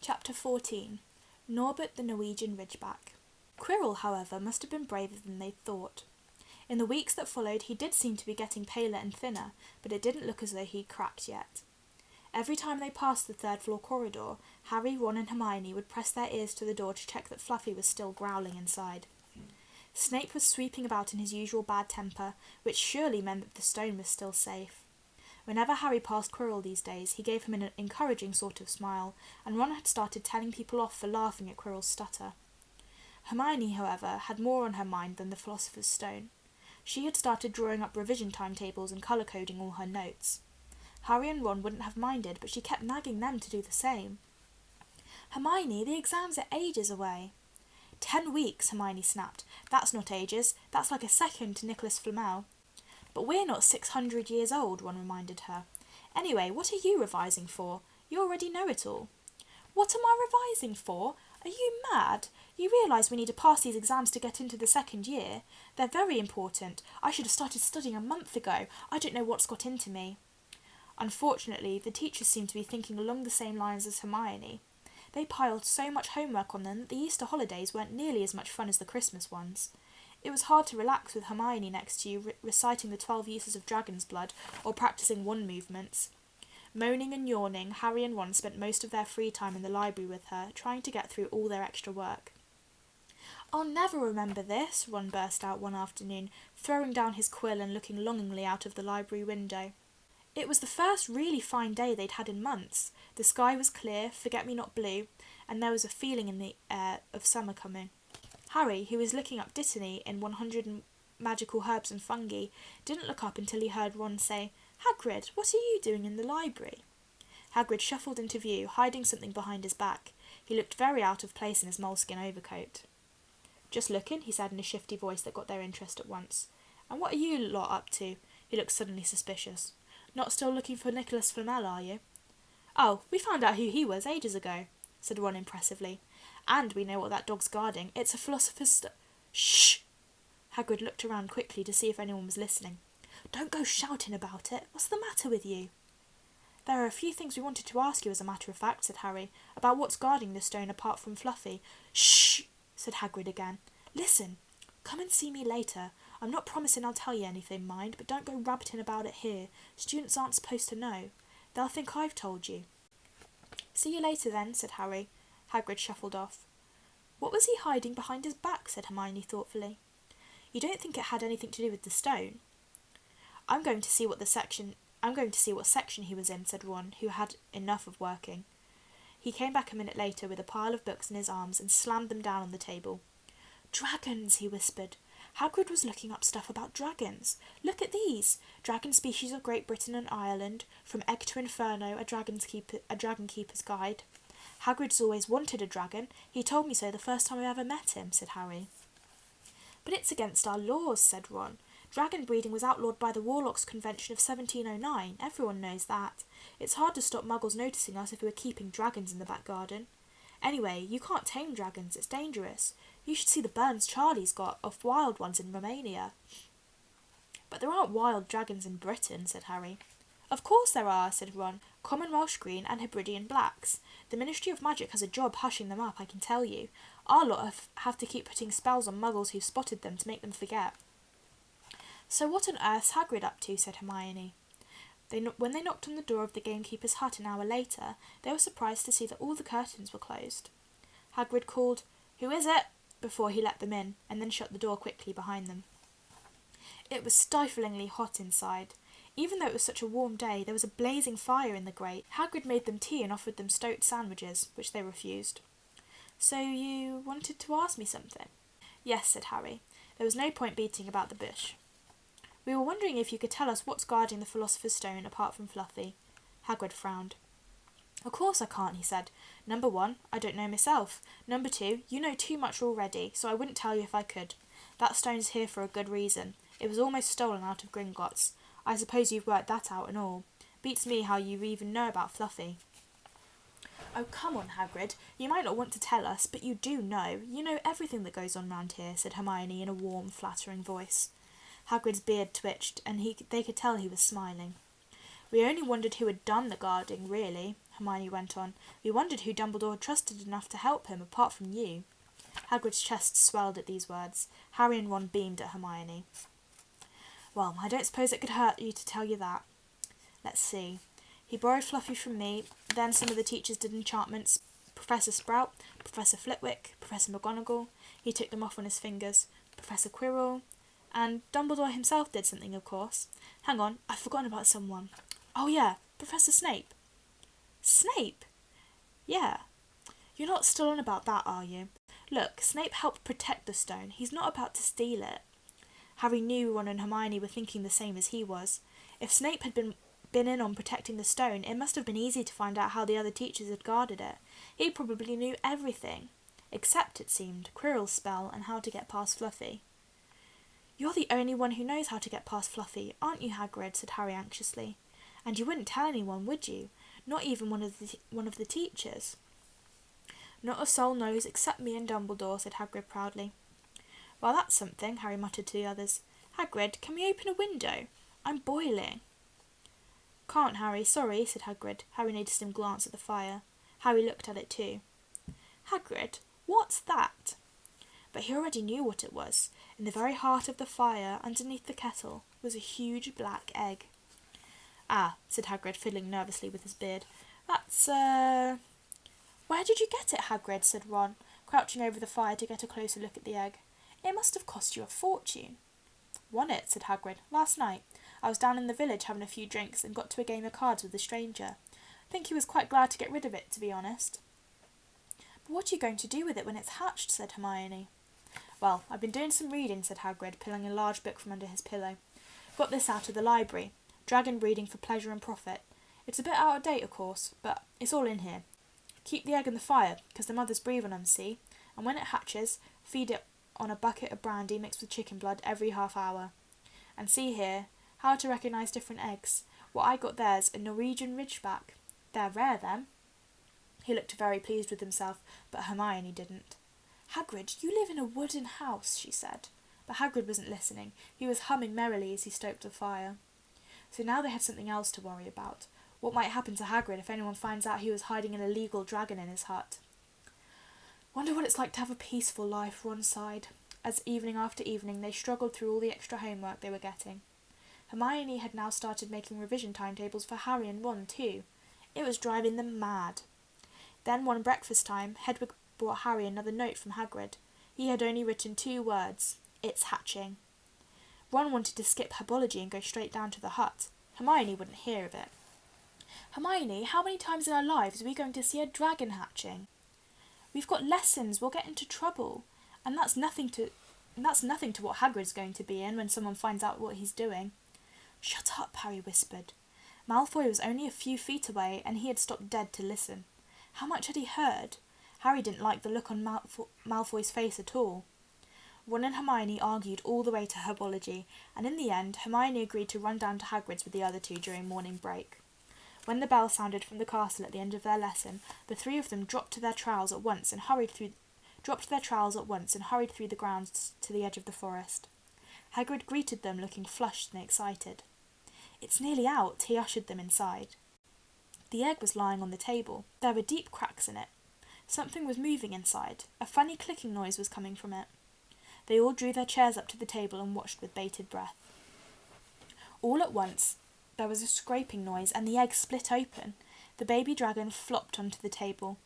Chapter 14. Norbert the Norwegian Ridgeback. Quirrell, however, must have been braver than they thought. In the weeks that followed he did seem to be getting paler and thinner, but it didn't look as though he'd cracked yet. Every time they passed the third-floor corridor, Harry, Ron and Hermione would press their ears to the door to check that Fluffy was still growling inside. Snape was sweeping about in his usual bad temper, which surely meant that the stone was still safe. Whenever Harry passed Quirrell these days, he gave him an encouraging sort of smile, and Ron had started telling people off for laughing at Quirrell's stutter. Hermione, however, had more on her mind than the Philosopher's Stone. She had started drawing up revision timetables and colour-coding all her notes. Harry and Ron wouldn't have minded, but she kept nagging them to do the same. "Hermione, the exams are ages away." 10 weeks, Hermione snapped. "That's not ages. That's like a second to Nicholas Flamel." "But we're not 600 years old," Ron reminded her. "Anyway, what are you revising for? You already know it all." "What am I revising for? Are you mad? You realise we need to pass these exams to get into the second year? They're very important. I should have started studying a month ago. I don't know what's got into me." Unfortunately, the teachers seemed to be thinking along the same lines as Hermione. They piled so much homework on them that the Easter holidays weren't nearly as much fun as the Christmas ones. It was hard to relax with Hermione next to you, reciting the 12 uses of dragon's blood or practising wand movements. Moaning and yawning, Harry and Ron spent most of their free time in the library with her, trying to get through all their extra work. "I'll never remember this," Ron burst out one afternoon, throwing down his quill and looking longingly out of the library window. It was the first really fine day they'd had in months. The sky was clear, forget-me-not blue, and there was a feeling in the air of summer coming. Harry, who was looking up Dittany in 100 Magical Herbs and Fungi, didn't look up until he heard Ron say, "Hagrid, what are you doing in the library?" Hagrid shuffled into view, hiding something behind his back. He looked very out of place in his moleskin overcoat. "Just looking," he said in a shifty voice that got their interest at once. "And what are you lot up to?" He looked suddenly suspicious. "Not still looking for Nicholas Flamel, are you?" "Oh, we found out who he was ages ago," said Ron impressively. "And we know what that dog's guarding. It's a Philosopher's Shh!" Hagrid looked around quickly to see if anyone was listening. "Don't go shouting about it. What's the matter with you?" "There are a few things we wanted to ask you, as a matter of fact," said Harry, "about what's guarding the stone apart from Fluffy." "Shh!" said Hagrid again. "Listen. Come and see me later. I'm not promising I'll tell you anything, mind, but don't go rabbiting about it here. Students aren't supposed to know. They'll think I've told you." "See you later then," said Harry. Hagrid shuffled off. "What was he hiding behind his back?" said Hermione thoughtfully. "You don't think it had anything to do with the stone?" I'm going to see what section he was in," said Ron, who had enough of working. He came back a minute later with a pile of books in his arms and slammed them down on the table. "Dragons," he whispered. "Hagrid was looking up stuff about dragons. Look at these. Dragon species of Great Britain and Ireland, From Egg to Inferno, a dragon keeper's guide. Hagrid's always wanted a dragon. He told me so the first time I ever met him," said Harry. "But it's against our laws," said Ron. "Dragon breeding was outlawed by the Warlocks Convention of 1709. Everyone knows that. It's hard to stop Muggles noticing us if we were keeping dragons in the back garden. Anyway, you can't tame dragons. It's dangerous. You should see the burns Charlie's got of wild ones in Romania." "But there aren't wild dragons in Britain," said Harry. "Of course there are," said Ron. "Common Welsh Green and Hebridean Blacks. The Ministry of Magic has a job hushing them up, I can tell you. Our lot have to keep putting spells on Muggles who've spotted them to make them forget." "So what on earth's Hagrid up to?" said Hermione. When they knocked on the door of the gamekeeper's hut an hour later, they were surprised to see that all the curtains were closed. Hagrid called, "Who is it?" before he let them in, and then shut the door quickly behind them. It was stiflingly hot inside. Even though it was such a warm day, there was a blazing fire in the grate. Hagrid made them tea and offered them stoat sandwiches, which they refused. "So you wanted to ask me something?" "Yes," said Harry. There was no point beating about the bush. "We were wondering if you could tell us what's guarding the Philosopher's Stone apart from Fluffy." Hagrid frowned. "Of course I can't," he said. "Number 1, I don't know myself. Number 2, you know too much already, so I wouldn't tell you if I could. That stone's here for a good reason. It was almost stolen out of Gringotts. I suppose you've worked that out and all. Beats me how you even know about Fluffy." "Oh, come on, Hagrid. You might not want to tell us, but you do know. You know everything that goes on round here," said Hermione in a warm, flattering voice. Hagrid's beard twitched, and they could tell he was smiling. "We only wondered who had done the guarding, really," Hermione went on. "We wondered who Dumbledore had trusted enough to help him, apart from you." Hagrid's chest swelled at these words. Harry and Ron beamed at Hermione. "Well, I don't suppose it could hurt you to tell you that. Let's see. He borrowed Fluffy from me, then some of the teachers did enchantments. Professor Sprout, Professor Flitwick, Professor McGonagall. He took them off on his fingers. Professor Quirrell. And Dumbledore himself did something, of course. Hang on, I've forgotten about someone. Oh yeah, Professor Snape." "Snape?" "Yeah. You're not still on about that, are you? Look, Snape helped protect the stone. He's not about to steal it." Harry knew Ron and Hermione were thinking the same as he was. If Snape had been in on protecting the stone, it must have been easy to find out how the other teachers had guarded it. He probably knew everything, except, it seemed, Quirrell's spell and how to get past Fluffy. "You're the only one who knows how to get past Fluffy, aren't you, Hagrid?" said Harry anxiously. "And you wouldn't tell anyone, would you? Not even one of the teachers?" "Not a soul knows except me and Dumbledore," said Hagrid proudly. "Well, that's something," Harry muttered to the others. "Hagrid, can we open a window? I'm boiling." "Can't, Harry, sorry," said Hagrid. Harry noticed him glance at the fire. Harry looked at it too. "Hagrid, what's that?" But he already knew what it was. In the very heart of the fire, underneath the kettle, was a huge black egg. "Ah," said Hagrid, fiddling nervously with his beard. "That's, Where did you get it, Hagrid?" said Ron, crouching over the fire to get a closer look at the egg. "It must have cost you a fortune." "Won it," said Hagrid. "Last night. I was down in the village having a few drinks and got to a game of cards with a stranger. I think he was quite glad to get rid of it, to be honest." "But what are you going to do with it when it's hatched?" said Hermione. "Well, I've been doing some reading," said Hagrid, pulling a large book from under his pillow. "Got this out of the library. Dragon Breeding for Pleasure and Profit. It's a bit out of date, of course, but it's all in here. Keep the egg in the fire, because the mothers breathe on them, see? And when it hatches, feed it on a bucket of brandy mixed with chicken blood every half hour. And see here, how to recognise different eggs. What I got there's a Norwegian Ridgeback. They're rare, them." He looked very pleased with himself, but Hermione didn't. "Hagrid, you live in a wooden house," she said. But Hagrid wasn't listening. He was humming merrily as he stoked the fire. So now they had something else to worry about. What might happen to Hagrid if anyone finds out he was hiding an illegal dragon in his hut? "Wonder what it's like to have a peaceful life," Ron sighed, as evening after evening they struggled through all the extra homework they were getting. Hermione had now started making revision timetables for Harry and Ron too. It was driving them mad. Then one breakfast time, Hedwig brought Harry another note from Hagrid. He had only written 2 words: "It's hatching." Ron wanted to skip herbology and go straight down to the hut. Hermione wouldn't hear of it. "Hermione, how many times in our lives are we going to see a dragon hatching? We've got lessons, we'll get into trouble. And that's nothing to what Hagrid's going to be in when someone finds out what he's doing." "Shut up," Harry whispered. Malfoy was only a few feet away, and he had stopped dead to listen. How much had he heard? Harry didn't like the look on Malfoy's face at all. Ron and Hermione argued all the way to herbology, and in the end Hermione agreed to run down to Hagrid's with the other two during morning break. When the bell sounded from the castle at the end of their lesson, the 3 of them dropped their trowels at once and hurried through the grounds to the edge of the forest. Hagrid greeted them, looking flushed and excited. "It's nearly out," he ushered them inside. The egg was lying on the table. There were deep cracks in it. Something was moving inside. A funny clicking noise was coming from it. They all drew their chairs up to the table and watched with bated breath. All at once, there was a scraping noise and the egg split open. The baby dragon flopped onto the table.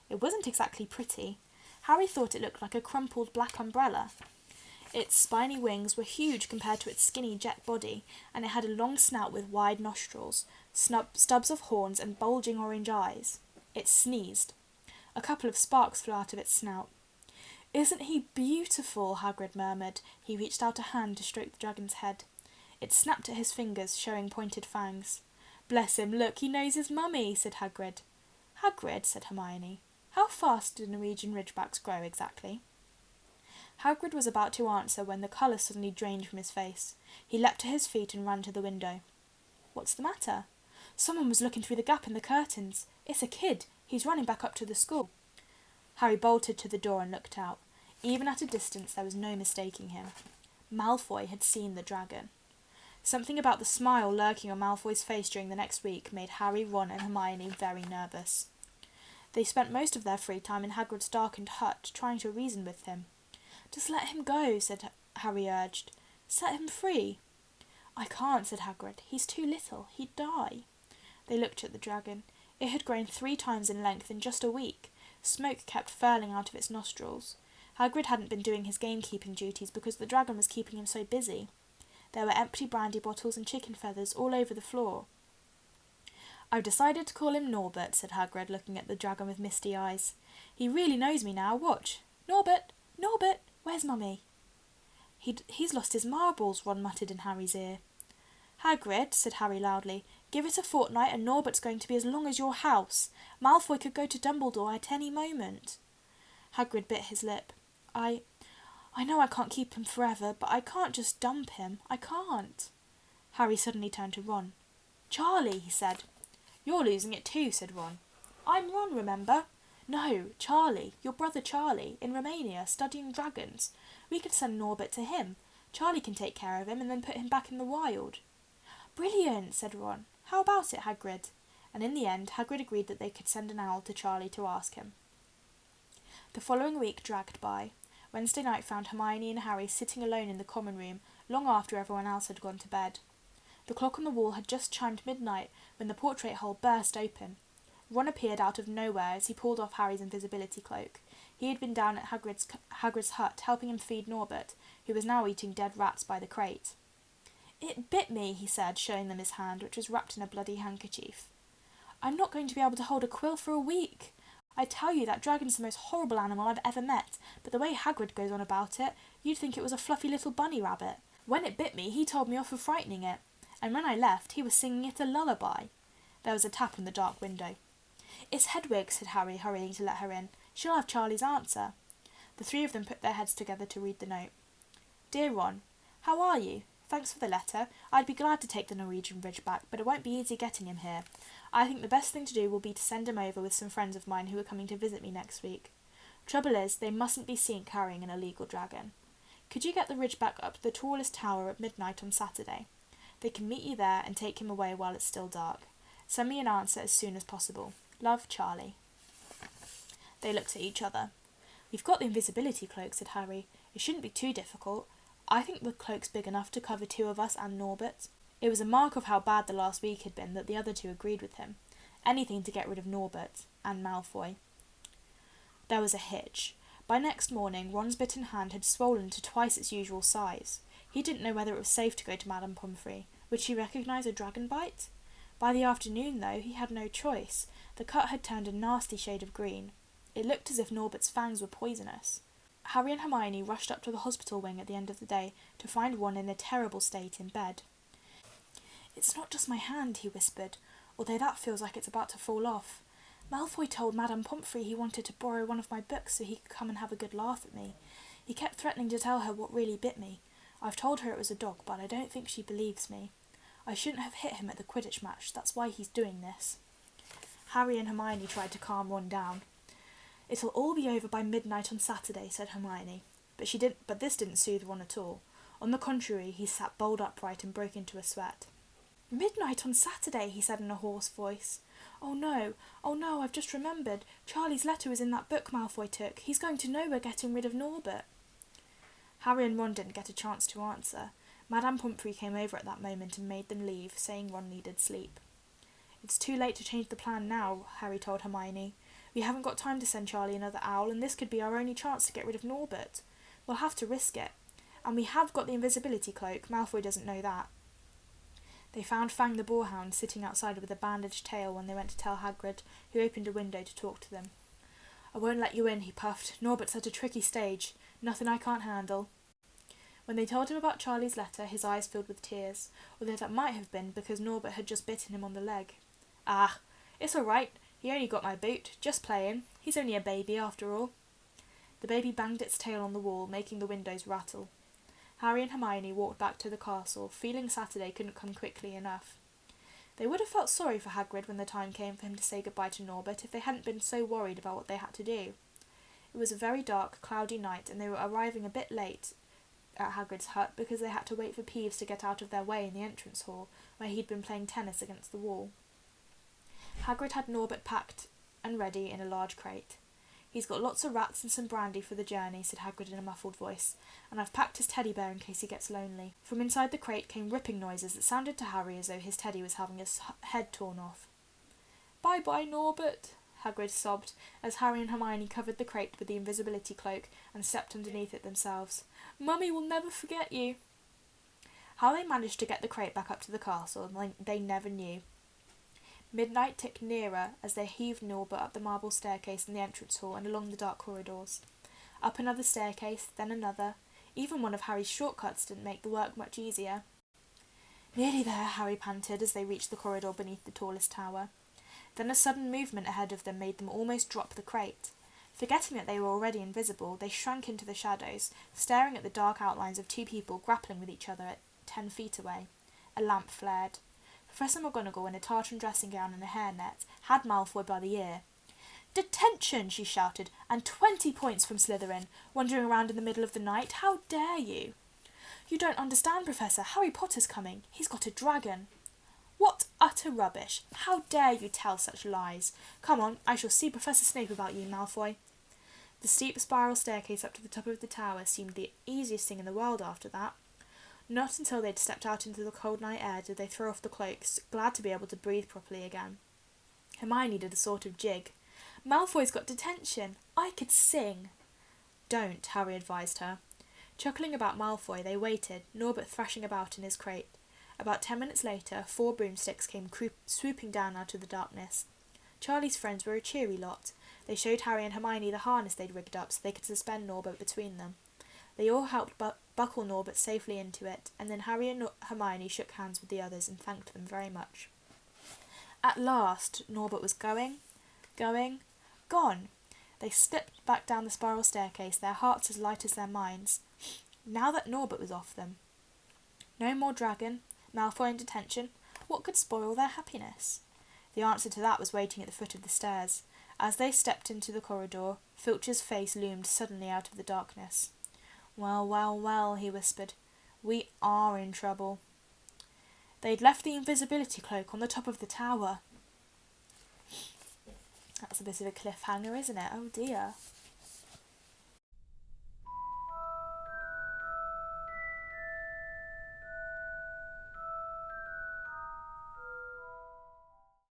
It wasn't exactly pretty. Harry thought it looked like a crumpled black umbrella. Its spiny wings were huge compared to its skinny jet body, and it had a long snout with wide nostrils, stubs of horns and bulging orange eyes. It sneezed. A couple of sparks flew out of its snout. "Isn't he beautiful?" Hagrid murmured. He reached out a hand to stroke the dragon's head. It snapped at his fingers, showing pointed fangs. "Bless him, look, he knows his mummy," said Hagrid. "Hagrid," said Hermione, "how fast do Norwegian Ridgebacks grow exactly?" Hagrid was about to answer when the colour suddenly drained from his face. He leapt to his feet and ran to the window. "What's the matter?" "Someone was looking through the gap in the curtains. It's a kid. He's running back up to the school." Harry bolted to the door and looked out. Even at a distance there was no mistaking him. Malfoy had seen the dragon. Something about the smile lurking on Malfoy's face during the next week made Harry, Ron and Hermione very nervous. They spent most of their free time in Hagrid's darkened hut, trying to reason with him. "Just let him go," Harry urged. "Set him free." "I can't," said Hagrid. "He's too little. He'd die." They looked at the dragon. It had grown 3 times in length in just a week. Smoke kept furling out of its nostrils. Hagrid hadn't been doing his gamekeeping duties because the dragon was keeping him so busy. There were empty brandy bottles and chicken feathers all over the floor. "I've decided to call him Norbert," said Hagrid, looking at the dragon with misty eyes. "He really knows me now. Watch. Norbert! Norbert! Where's Mummy?" He's lost his marbles," Ron muttered in Harry's ear. "Hagrid," said Harry loudly, "give it a fortnight and Norbert's going to be as long as your house. Malfoy could go to Dumbledore at any moment." Hagrid bit his lip. I know I can't keep him forever, but I can't just dump him. I can't." Harry suddenly turned to Ron. "Charlie," he said. "You're losing it too," said Ron. "I'm Ron, remember?" "No, Charlie, your brother Charlie, in Romania, studying dragons. We could send Norbert to him. Charlie can take care of him and then put him back in the wild." "Brilliant," said Ron. "How about it, Hagrid?" And in the end, Hagrid agreed that they could send an owl to Charlie to ask him. The following week dragged by. Wednesday night found Hermione and Harry sitting alone in the common room, long after everyone else had gone to bed. The clock on the wall had just chimed midnight when the portrait hole burst open. Ron appeared out of nowhere as he pulled off Harry's invisibility cloak. He had been down at Hagrid's hut, helping him feed Norbert, who was now eating dead rats by the crate. "It bit me," he said, showing them his hand, which was wrapped in a bloody handkerchief. "I'm not going to be able to hold a quill for a week. I tell you, that dragon's the most horrible animal I've ever met, but the way Hagrid goes on about it, you'd think it was a fluffy little bunny rabbit. When it bit me, he told me off for frightening it, and when I left, he was singing it a lullaby." There was a tap on the dark window. "It's Hedwig," said Harry, hurrying to let her in. "She'll have Charlie's answer." The 3 of them put their heads together to read the note. "Dear Ron, how are you? Thanks for the letter. I'd be glad to take the Norwegian Ridge back, but it won't be easy getting him here. I think the best thing to do will be to send him over with some friends of mine who are coming to visit me next week. Trouble is, they mustn't be seen carrying an illegal dragon. Could you get the Ridgeback up to the tallest tower at midnight on Saturday? They can meet you there and take him away while it's still dark. Send me an answer as soon as possible. Love, Charlie." They looked at each other. "We've got the invisibility cloak," said Harry. "It shouldn't be too difficult. I think the cloak's big enough to cover 2 of us and Norbert." It was a mark of how bad the last week had been that the other 2 agreed with him. Anything to get rid of Norbert and Malfoy. There was a hitch. By next morning, Ron's bitten hand had swollen to twice its usual size. He didn't know whether it was safe to go to Madame Pomfrey. Would she recognise a dragon bite? By the afternoon, though, he had no choice. The cut had turned a nasty shade of green. It looked as if Norbert's fangs were poisonous. Harry and Hermione rushed up to the hospital wing at the end of the day to find Ron in a terrible state in bed. "It's not just my hand," he whispered, "although that feels like it's about to fall off. Malfoy told Madame Pomfrey he wanted to borrow one of my books so he could come and have a good laugh at me. He kept threatening to tell her what really bit me. I've told her it was a dog, but I don't think she believes me. I shouldn't have hit him at the Quidditch match, that's why he's doing this." Harry and Hermione tried to calm Ron down. "It'll all be over by midnight on Saturday," said Hermione. But this didn't soothe Ron at all. On the contrary, he sat bolt upright and broke into a sweat. "Midnight on Saturday," he said in a hoarse voice. Oh no, I've just remembered. Charlie's letter is in that book Malfoy took. He's going to know we're getting rid of Norbert." Harry and Ron didn't get a chance to answer. Madame Pomfrey came over at that moment and made them leave, saying Ron needed sleep. "It's too late to change the plan now," Harry told Hermione. "We haven't got time to send Charlie another owl, and this could be our only chance to get rid of Norbert. We'll have to risk it. And we have got the invisibility cloak. Malfoy doesn't know that." They found Fang the boarhound sitting outside with a bandaged tail when they went to tell Hagrid, who opened a window to talk to them. "I won't let you in," he puffed. "Norbert's at a tricky stage. Nothing I can't handle." When they told him about Charlie's letter, his eyes filled with tears, although that might have been because Norbert had just bitten him on the leg. "Ah, it's all right. He only got my boot. Just playing. He's only a baby after all." The baby banged its tail on the wall, making the windows rattle. Harry and Hermione walked back to the castle, feeling Saturday couldn't come quickly enough. They would have felt sorry for Hagrid when the time came for him to say goodbye to Norbert if they hadn't been so worried about what they had to do. It was a very dark, cloudy night, and they were arriving a bit late at Hagrid's hut because they had to wait for Peeves to get out of their way in the entrance hall, where he'd been playing tennis against the wall. Hagrid had Norbert packed and ready in a large crate. "He's got lots of rats and some brandy for the journey," said Hagrid in a muffled voice, "and I've packed his teddy bear in case he gets lonely." From inside the crate came ripping noises that sounded to Harry as though his teddy was having his head torn off. "Bye-bye, Norbert," Hagrid sobbed, as Harry and Hermione covered the crate with the invisibility cloak and stepped underneath it themselves. "Mummy will never forget you." How they managed to get the crate back up to the castle, they never knew. Midnight ticked nearer as they heaved Norbert up the marble staircase in the entrance hall and along the dark corridors. Up another staircase, then another. Even one of Harry's shortcuts didn't make the work much easier. "Nearly there," Harry panted as they reached the corridor beneath the tallest tower. Then a sudden movement ahead of them made them almost drop the crate. Forgetting that they were already invisible, they shrank into the shadows, staring at the dark outlines of two people grappling with each other at 10 feet away. A lamp flared. Professor McGonagall, in a tartan dressing gown and a hairnet, had Malfoy by the ear. "Detention!" she shouted, "and 20 points from Slytherin, wandering around in the middle of the night. How dare you?" "You don't understand, Professor. Harry Potter's coming. He's got a dragon." "What utter rubbish! How dare you tell such lies? Come on, I shall see Professor Snape about you, Malfoy." The steep spiral staircase up to the top of the tower seemed the easiest thing in the world after that. Not until they'd stepped out into the cold night air did they throw off the cloaks, glad to be able to breathe properly again. Hermione did a sort of jig. "Malfoy's got detention. I could sing." "Don't," Harry advised her. Chuckling about Malfoy, they waited, Norbert thrashing about in his crate. About 10 minutes later, 4 broomsticks came swooping down out of the darkness. Charlie's friends were a cheery lot. They showed Harry and Hermione the harness they'd rigged up so they could suspend Norbert between them. They all helped buckle Norbert safely into it, and then Harry and Hermione shook hands with the others and thanked them very much. At last, Norbert was gone. They slipped back down the spiral staircase, their hearts as light as their minds. Now that Norbert was off them. No more dragon, Malfoy in detention. What could spoil their happiness? The answer to that was waiting at the foot of the stairs. As they stepped into the corridor, Filch's face loomed suddenly out of the darkness. "Well, well, well," he whispered. "We are in trouble." They'd left the invisibility cloak on the top of the tower. That's a bit of a cliffhanger, isn't it? Oh dear.